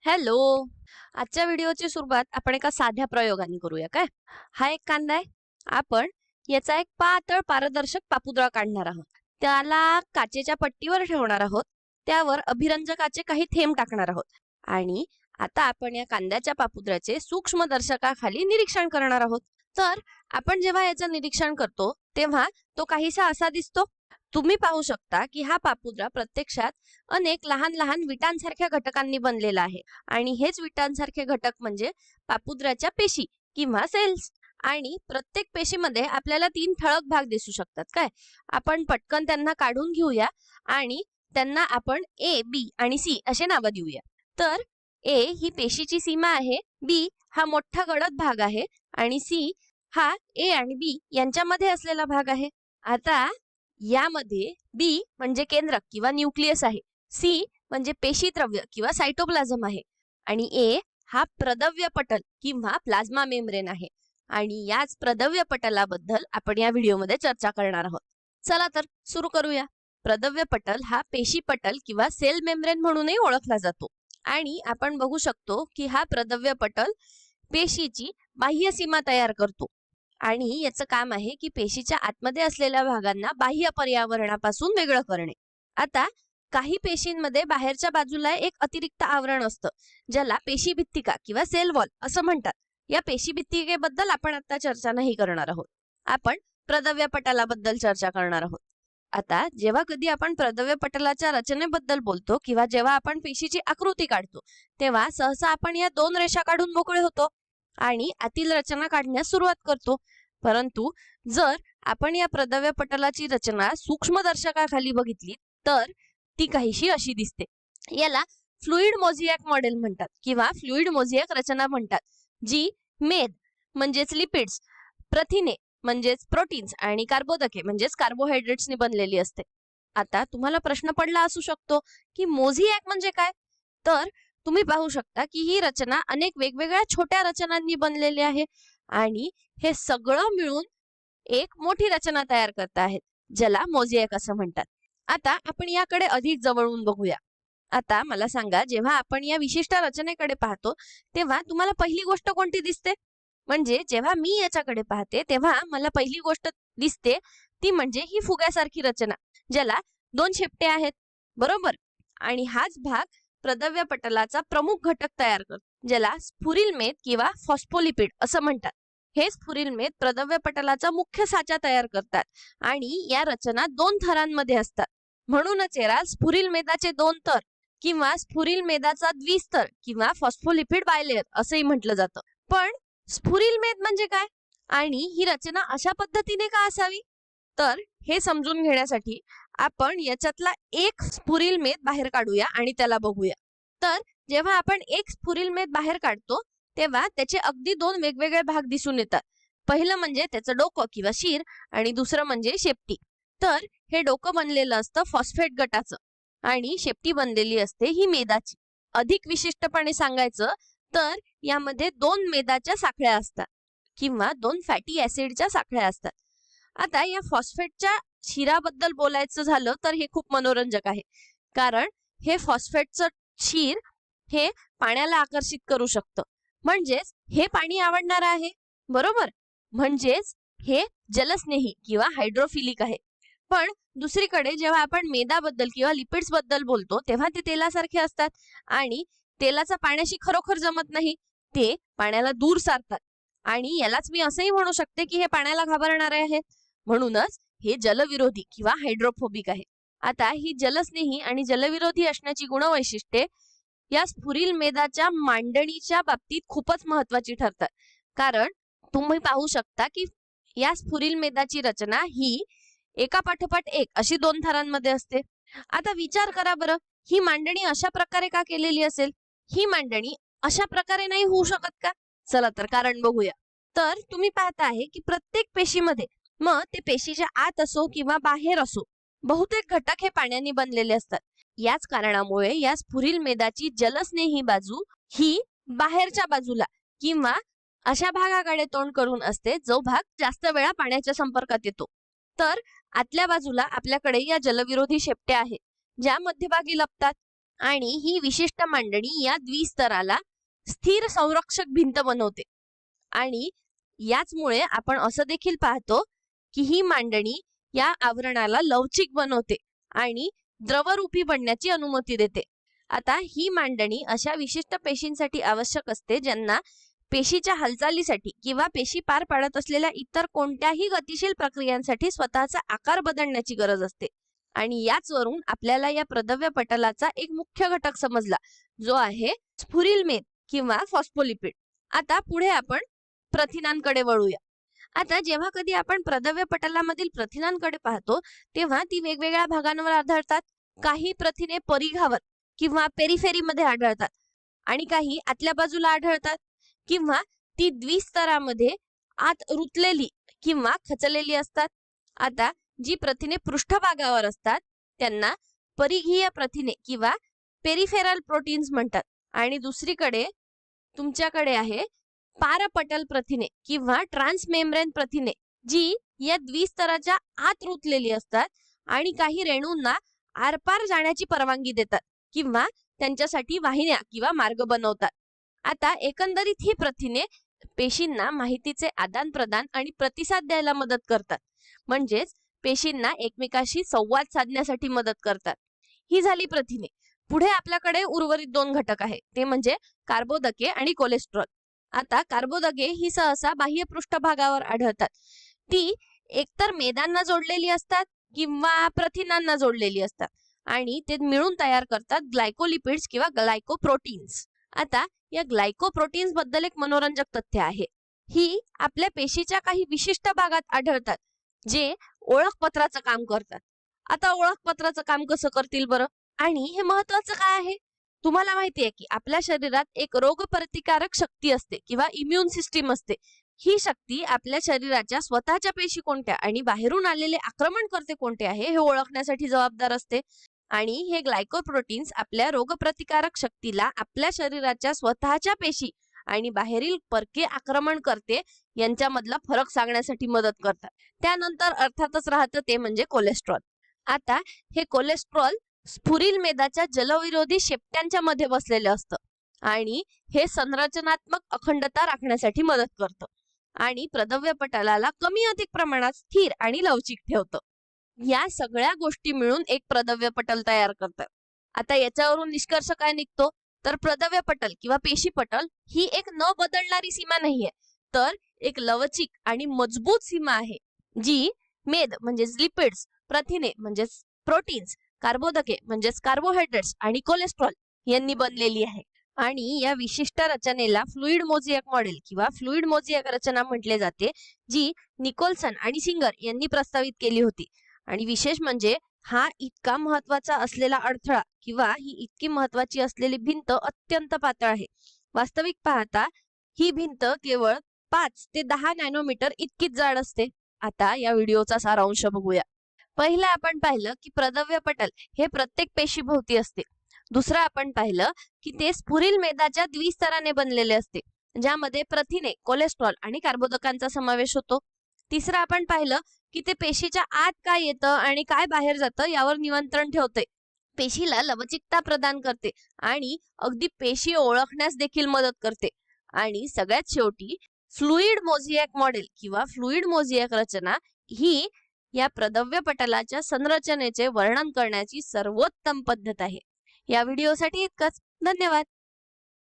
Hello. आजच्या व्हिडिओची सुरुवात आपण एका साध्या प्रयोगाने करूया काय. हा एक कांदा आहे. आपण याचा एक पातळ पारदर्शक पापुद्रा काढणार आहोत. त्याला काचेच्या पट्टीवर ठेवणार आहोत. त्यावर अभिरंजकाचे काही थेंब टाकणार आहोत आणि आता आपण या कांद्याच्या पापुद्राचे सूक्ष्मदर्शकाखाली निरीक्षण करणार आहोत. तर आपण जेव्हा याचं निरीक्षण करतो तेव्हा तो काहीसा असा दिसतो. तुम्ही पाहू शकता की हा पापुद्रा प्रत्यक्षात अनेक लहान लहान विटांसारख्या घटकांनी बनलेला आहे आणि हेच विटांसारखे घटक म्हणजे पापुद्राच्या पेशी किंवा सेल्स. आणि प्रत्येक पेशीमध्ये आपल्याला 3 ठळक भाग दिसू शकतात काय. आपण पटकन त्यांना काढून घेऊया आणि त्यांना आपण ए, बी आणि सी असे नाव देऊया. तर ए ही पेशीची सीमा आहे, बी हा मोठा गडद भाग आहे आणि सी हा ए आणि बी यांच्यामध्ये असलेला भाग आहे. आता यामध्ये बी म्हणजे केंद्रक किंवा न्यूक्लियस आहे, सी म्हणजे पेशीद्रव्य किंवा सायटोप्लाझम आहे आणि ए हा प्रदव्य पटल किंवा प्लाझ्मा मेम्ब्रेन आहे. आणि याच प्रदव्य पटलाबद्दल आपण या व्हिडिओमध्ये चर्चा करणार आहोत. चला तर सुरू करूया. प्रदव्य पटल हा पेशी पटल किंवा सेल मेम्ब्रेन म्हणूनही ओळखला जातो आणि आपण बघू शकतो की हा प्रदव्य पटल पेशीची बाह्य सीमा तयार करतो आणि याचं काम आहे की पेशीच्या आतमध्ये असलेल्या भागांना बाह्य पर्यावरणापासून वेगळं करणे. आता काही पेशींमध्ये बाहेरच्या बाजूला एक अतिरिक्त आवरण असतं ज्याला पेशीभित्तिका किंवा सेल वॉल असं म्हणतात. या पेशीभित्तिकेबद्दल आपण आता चर्चा नाही करणार आहोत. आपण प्रदव्य पटलाबद्दल चर्चा करणार आहोत. आता जेव्हा कधी आपण प्रदव्य पटलाच्या रचनेबद्दल बोलतो किंवा जेव्हा आपण पेशीची आकृती काढतो तेव्हा सहसा आपण या 2 रेषा काढून मोकळे होतो आणि आतील रचना काढण्यास सुरुवात करतो. परंतु जर आपण या प्रदव्य पटलाची रचना सूक्ष्मदर्शकाखाली बघितली तर ती काहीशी अशी दिसते. याला फ्लुइड मोझॅक मॉडेल म्हणतात किंवा फ्लुइड मोझॅक रचना म्हणतात, जी मेद म्हणजेच लिपिड्स, प्रथिने म्हणजेच प्रोटीन्स आणि कार्बोदके म्हणजेच कार्बोहायड्रेट्सनी बनलेली असते. आता तुम्हाला प्रश्न पडला असू शकतो की मोझॅक म्हणजे काय. तर तुम्ही पाहू शकता की ही रचना अनेक वेगवेगळ्या छोट्या रचनांनी बनलेली आहे आणि हे सगळं मिळून एक मोठी रचना तयार करत आहेत ज्याला मोझॅक असं म्हणतात. आता आपण याकडे अधिक जवळून बघूया. आता मला सांगा, जेव्हा आपण या विशिष्ट रचनेकडे पाहतो तेव्हा तुम्हाला पहिली गोष्ट कोणती दिसते. म्हणजे जेव्हा मी याच्याकडे पाहते तेव्हा मला पहिली गोष्ट दिसते ती म्हणजे ही फुग्यासारखी रचना ज्याला 2 शेपटे आहेत, बरोबर. आणि हाच भाग प्रदव्य पटलाचा प्रमुख घटक तयार करतो ज्याला स्फुरिलमेद किंवा फॉस्फोलिपिड असं म्हणतात. हे स्फुरिलमेद प्रदव्य पटलाचा मुख्य साचा तयार करतात आणि या रचना 2 थरांमध्ये असतात. म्हणूनच याला स्फुरिलमेदाचे 2 थर किंवा स्फुरिलमेदाचा द्विस्तर किंवा फॉस्फोलिपिड बायलेयर असंही म्हटलं जातं. पण स्फुरिलमेद म्हणजे काय आणि ही रचना अशा पद्धतीने का असावी, तर हे समजून घेण्यासाठी आपण याच्यातला एक स्फुरिलमेद बाहेर काढूया आणि त्याला बघूया. तर जेव्हा आपण एक स्फुरिलमेद बाहेर काढतो तेव्हा त्याचे अगदी 2 वेगवेगळे भाग दिसून येतात. पहिलं म्हणजे त्याचं डोकं किंवा शीर आणि दुसरं म्हणजे शेपटी. तर हे डोकं बनलेलं असतं फॉस्फेट गटाचं आणि शेपटी बनलेली असते ही मेदाची. अधिक विशिष्टपणे सांगायचं तर यामध्ये 2 मेदाच्या साखळ्या असतात किंवा 2 फॅटी ऍसिडच्या साखळ्या असतात. आता या फॉस्फेटच्या शिराबद्दल बोलायचं झालं तर हे खूप मनोरंजक आहे, कारण हे फॉस्फेटचं क्षीर हे पाण्याला आकर्षित करू शकतं. म्हणजेच हे पाणी आवडणार आहे, बरोबर. म्हणजेच हे जलस्नेही किंवा हायड्रोफिलिक आहे. पण दुसरीकडे जेव्हा आपण मेदाबद्दल किंवा लिपिड्स बद्दल बोलतो तेव्हा ते तेलासारखे असतात आणि तेलाचा पाण्याशी खरोखर जमत नाही, ते पाण्याला दूर सारतात. आणि यालाच मी असंही म्हणू शकते की हे पाण्याला घाबरणारे आहे. म्हणूनच हे जलविरोधी किंवा हायड्रोफोबिक आहे. आता ही जलस्नेही आणि जलविरोधी असण्याची गुणवैशिष्ट्ये या स्फुरिलमेदाच्या मांडणीच्या बाबतीत खूपच महत्वाची ठरतात. कारण तुम्ही पाहू शकता की या स्फुरिलमेदाची रचना ही एका पाठोपाठ एक अशी 2 थरांमध्ये असते. आता विचार करा बरं, ही मांडणी अशा प्रकारे का केलेली असेल. ही मांडणी अशा प्रकारे नाही होऊ शकत का. चला तर कारण बघूया. तर तुम्ही पाहता आहे की प्रत्येक पेशीमध्ये, मग ते पेशीच्या आत असो किंवा बाहेर असो, बहुतेक घटक हे पाण्याने बनलेले असतात. याच कारणामुळे या स्फुरिलमेदाची जलस्नेही बाजू ही बाहेरच्या बाजूला किंवा अशा भागाकडे तोंड करून असते जो भाग जास्त वेळा पाण्याच्या संपर्कात येतो. तर आतल्या बाजूला आपल्याकडे या जलविरोधी शेपट्या आहेत ज्या मध्यभागी लपतात आणि ही विशिष्ट मांडणी या द्विस्तराला स्थिर संरक्षक भिंत बनवते. आणि याचमुळे आपण असं देखील पाहतो की ही मांडणी या आवरणाला लवचिक बनवते आणि द्रवरूपी बनण्याची अनुमती देते. आता ही मांडणी अशा विशिष्ट पेशींसाठी आवश्यक असते ज्यांना पेशीच्या हालचालीसाठी किंवा पेशी पार पाडत असलेल्या इतर कोणत्याही गतिशील प्रक्रियांसाठी स्वतःचा आकार बदलण्याची गरज असते. आणि याचवरून आपल्याला या प्रदव्य पटलाचा एक मुख्य घटक समजला, जो आहे स्फुरील मेद किंवा फॉस्फोलिपिड. आता पुढे आपण प्रथिनांकडे वळूया. आता जेव्हा कधी आपण प्रदव्य पटलामधील प्रथिनांकडे पाहतो तेव्हा ती वेगवेगळ्या भागांवर आढळतात. काही प्रथिने परिघावर किंवा पेरिफेरीमध्ये आढळतात आणि काही आतल्या बाजूला आढळतात किंवा ती द्विस्तरामध्ये आत रुतलेली किंवा खचलेली असतात. आता जी प्रथिने पृष्ठभागावर असतात त्यांना परिघीय प्रथिने किंवा पेरिफेरल प्रोटीन्स म्हणतात. आणि दुसरीकडे तुमच्याकडे आहे पारपटल प्रथिने किंवा ट्रान्समेम्ब्रेन प्रथिने, जी या द्विस्तराच्या आत रुतलेली असतात आणि काही रेणूंना आरपार जाण्याची परवानगी देतात किंवा त्यांच्यासाठी वाहिन्या किंवा मार्ग बनवतात. आता एकंदरीत ही प्रथिने पेशींना माहितीचे आदान प्रदान आणि प्रतिसाद द्यायला मदत करतात, म्हणजेच पेशींना एकमेकाशी संवाद साधण्यासाठी मदत करतात. ही झाली प्रथिने. पुढे आपल्याकडे उर्वरित दोन घटक आहेत, ते म्हणजे कार्बोदके आणि कोलेस्ट्रॉल. आता कार्बोदके ही सहसा बाह्य पृष्ठभागावर आढळतात. ती एकतर मेदांना जोडलेली असतात किंवा प्रथिनांना जोडलेली असतात आणि ते मिळून तयार करतात ग्लायकोलिपिड्स किंवा ग्लायकोप्रोटीन्स. आता या ग्लायकोप्रोटीन्स बद्दल एक मनोरंजक तथ्य आहे. ही आपल्या पेशीच्या काही विशिष्ट भागात आढळतात जे ओळखपत्राचं काम करतात. आता ओळखपत्राचं काम कसं करतील बरं? आणि हे महत्वाचं काय आहे? तुम्हाला माहिती आहे की आपल्या शरीरात एक रोगप्रतिकारक शक्ती असते किंवा इम्युन सिस्टीम असते. ही शक्ती आपल्या शरीराच्या स्वतःच्या पेशी कोणत्या आणि बाहेरून आलेले आक्रमणकर्ते कोणते आहे हे ओळखण्यासाठी जबाबदार असते. आणि हे ग्लायकोप्रोटीन्स आपल्या रोगप्रतिकारक शक्तीला आपल्या शरीराच्या स्वतःच्या पेशी आणि बाहेरील परके आक्रमणकर्ते यांच्यामधला फरक सांगण्यासाठी मदत करतात. त्यानंतर अर्थातच राहतं ते म्हणजे कोलेस्ट्रॉल. आता हे कोलेस्ट्रॉल स्फुरील मेदाच्या जलविरोधी शेपट्यांच्या मध्ये बसलेले असतं आणि हे संरचनात्मक अखंडता राखण्यासाठी मदत करतं आणि प्रदव्य पटलाला कमी अधिक प्रमाणात स्थिर आणि लवचिक ठेवतं. या सगळ्या गोष्टी मिळून एक प्रदव्य पटल तयार करतात. आता याच्यावरून निष्कर्ष काय निघतो? तर प्रदव्य पटल किंवा पेशी पटल ही एक न बदलणारी सीमा नाहीये, तर एक लवचिक आणि मजबूत सीमा आहे, जी मेद म्हणजेच लिपिड्स, प्रथिने म्हणजेच प्रोटीन्स, कार्बोदके म्हणजेच कार्बोहायड्रेट्स आणि कोलेस्ट्रॉल यांनी बनलेली आहे. आणि या विशिष्ट रचनेला फ्लुइड मोझॅइक मॉडेल किंवा फ्लुइड मोझॅइक रचना म्हटले जाते, जी निकोलसन आणि सिंगर यांनी प्रस्तावित केली होती. आणि विशेष म्हणजे हा इतका महत्वाचा असलेला अडथळा किंवा ही इतकी महत्वाची असलेली भिंत अत्यंत पातळ आहे. वास्तविक पाहता ही भिंत केवळ 5 ते 10 नॅनोमीटर इतकीच जाड असते. आता या व्हिडिओचा सारांश बघूया. पहिलं आपण पाहिलं की प्रदव्य पटल हे प्रत्येक पेशीभोवती असते. दुसरं आपण पाहिलं की ते स्फुरील मेदाच्या द्विस्तराने बनलेले असते, ज्यामध्ये प्रथिने, कोलेस्ट्रॉल आणि कार्बोदकांचा समावेश होतो. तिसरं आपण पाहिलं की ते पेशीच्या आत काय येतं आणि काय बाहेर जातं यावर नियंत्रण ठेवते, पेशीला लवचिकता प्रदान करते आणि अगदी पेशी ओळखण्यास देखील मदत करते. आणि सगळ्यात शेवटी फ्लुइड मोझॅइक मॉडेल किंवा फ्लुइड मोझॅइक रचना ही या प्रदव्य पटलाच्या संरचनेचे वर्णन करण्याची सर्वोत्तम पद्धत आहे. या व्हिडिओसाठी इतकंच. धन्यवाद.